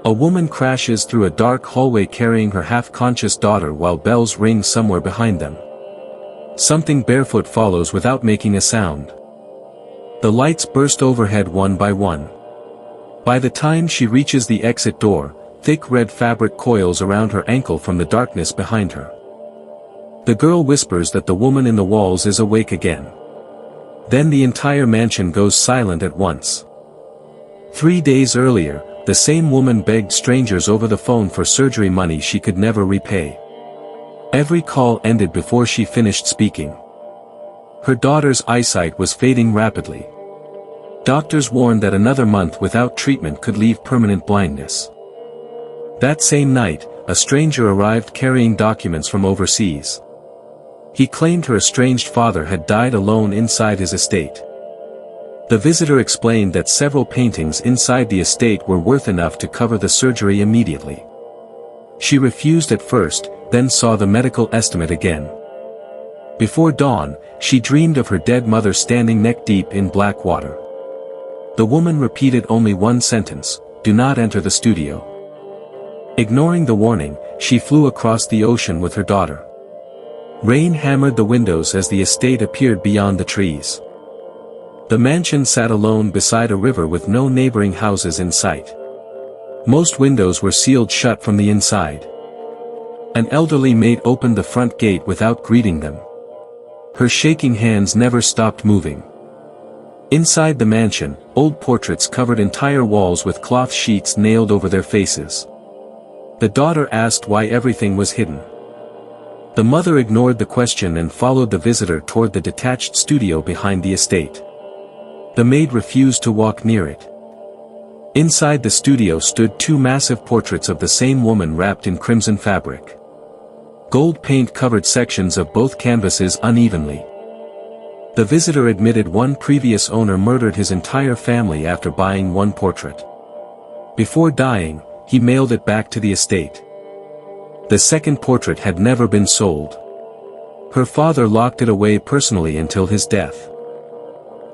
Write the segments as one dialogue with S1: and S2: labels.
S1: A woman crashes through a dark hallway carrying her half-conscious daughter while bells ring somewhere behind them. Something barefoot follows without making a sound. The lights burst overhead one by one. By the time she reaches the exit door, thick red fabric coils around her ankle from the darkness behind her. The girl whispers that the woman in the walls is awake again. Then the entire mansion goes silent at once. 3 days earlier, the same woman begged strangers over the phone for surgery money she could never repay. Every call ended before she finished speaking. Her daughter's eyesight was fading rapidly. Doctors warned that another month without treatment could leave permanent blindness. That same night, a stranger arrived carrying documents from overseas. He claimed her estranged father had died alone inside his estate. The visitor explained that several paintings inside the estate were worth enough to cover the surgery immediately. She refused at first, then saw the medical estimate again. Before dawn, she dreamed of her dead mother standing neck-deep in black water. The woman repeated only one sentence, "Do not enter the studio." Ignoring the warning, she flew across the ocean with her daughter. Rain hammered the windows as the estate appeared beyond the trees. The mansion sat alone beside a river with no neighboring houses in sight. Most windows were sealed shut from the inside. An elderly maid opened the front gate without greeting them. Her shaking hands never stopped moving. Inside the mansion, old portraits covered entire walls with cloth sheets nailed over their faces. The daughter asked why everything was hidden. The mother ignored the question and followed the visitor toward the detached studio behind the estate. The maid refused to walk near it. Inside the studio stood 2 massive portraits of the same woman wrapped in crimson fabric. Gold paint covered sections of both canvases unevenly. The visitor admitted one previous owner murdered his entire family after buying one portrait. Before dying, he mailed it back to the estate. The second portrait had never been sold. Her father locked it away personally until his death.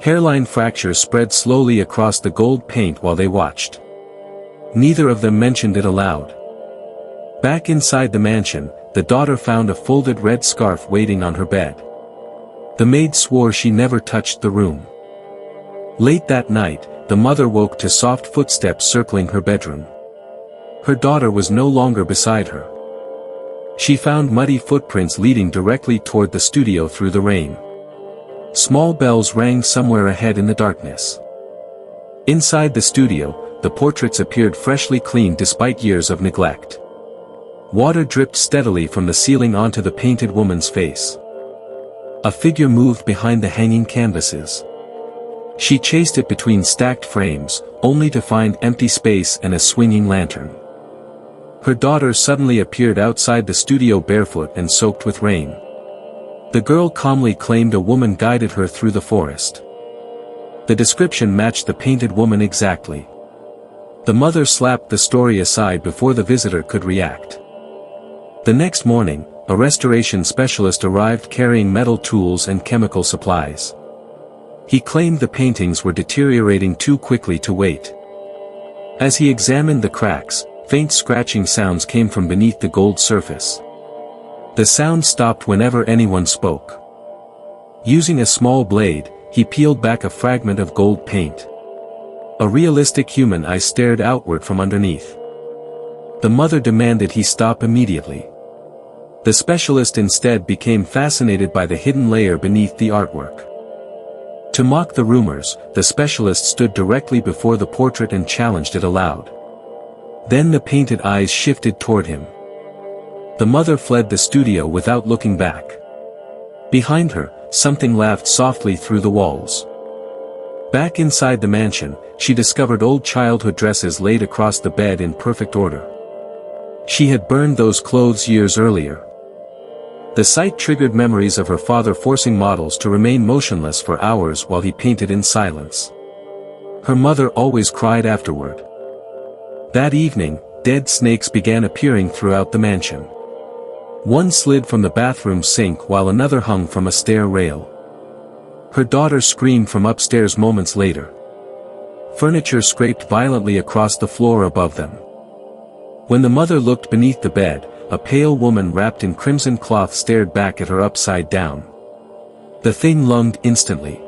S1: Hairline fractures spread slowly across the gold paint while they watched. Neither of them mentioned it aloud. Back inside the mansion, the daughter found a folded red scarf waiting on her bed. The maid swore she never touched the room. Late that night, the mother woke to soft footsteps circling her bedroom. Her daughter was no longer beside her. She found muddy footprints leading directly toward the studio through the rain. Small bells rang somewhere ahead in the darkness. Inside the studio, the portraits appeared freshly cleaned despite years of neglect. Water dripped steadily from the ceiling onto the painted woman's face. A figure moved behind the hanging canvases. She chased it between stacked frames, only to find empty space and a swinging lantern. Her daughter suddenly appeared outside the studio barefoot and soaked with rain. The girl calmly claimed a woman guided her through the forest. The description matched the painted woman exactly. The mother slapped the story aside before the visitor could react. The next morning, a restoration specialist arrived carrying metal tools and chemical supplies. He claimed the paintings were deteriorating too quickly to wait. As he examined the cracks, faint scratching sounds came from beneath the gold surface. The sound stopped whenever anyone spoke. Using a small blade, he peeled back a fragment of gold paint. A realistic human eye stared outward from underneath. The mother demanded he stop immediately. The specialist instead became fascinated by the hidden layer beneath the artwork. To mock the rumors, the specialist stood directly before the portrait and challenged it aloud. Then the painted eyes shifted toward him. The mother fled the studio without looking back. Behind her, something laughed softly through the walls. Back inside the mansion, she discovered old childhood dresses laid across the bed in perfect order. She had burned those clothes years earlier. The sight triggered memories of her father forcing models to remain motionless for hours while he painted in silence. Her mother always cried afterward. That evening, dead snakes began appearing throughout the mansion. One slid from the bathroom sink while another hung from a stair rail. Her daughter screamed from upstairs moments later. Furniture scraped violently across the floor above them. When the mother looked beneath the bed, a pale woman wrapped in crimson cloth stared back at her upside down. The thing lunged instantly.